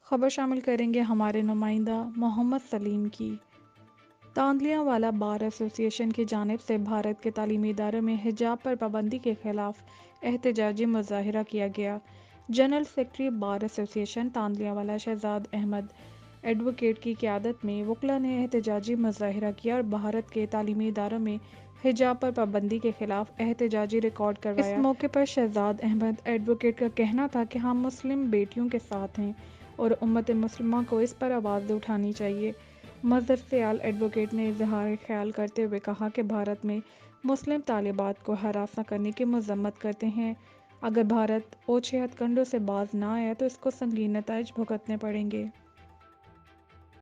खबर शामिल करेंगे हमारे नुमाइंदा मोहम्मद सलीम की। तांदलियावाला बार एसोसिएशन की जानिब से भारत के तालीमी इदारों में हिजाब पर पाबंदी के खिलाफ एहतजाजी मुजाहिरा किया गया। General secretary bar association Tandlianwala Shahzad Ahmed advocate की क़यादत में वकला ने एहतजाजी मुजाहिरा किया और भारत के तालीमी इदारों में हिजाब पर पाबंदी के खिलाफ एहतजाजी रिकॉर्ड करवाया। इस मौके पर शहजाद अहमद एडवोकेट का कहना था कि हम मुस्लिम बेटियों के साथ हैं और उम्मत मुस्लिमा को इस पर आवाज़ उठानी चाहिए। मजहर सयाल एडवोकेट ने इजहार ख्याल करते हुए कहा कि भारत में मुस्लिम तालिबात को हरासा करने की मजम्मत करते हैं। अगर भारत ओछे हथकंडों से बाज ना आया तो इसको संगीन नताइज भुगतने पड़ेंगे।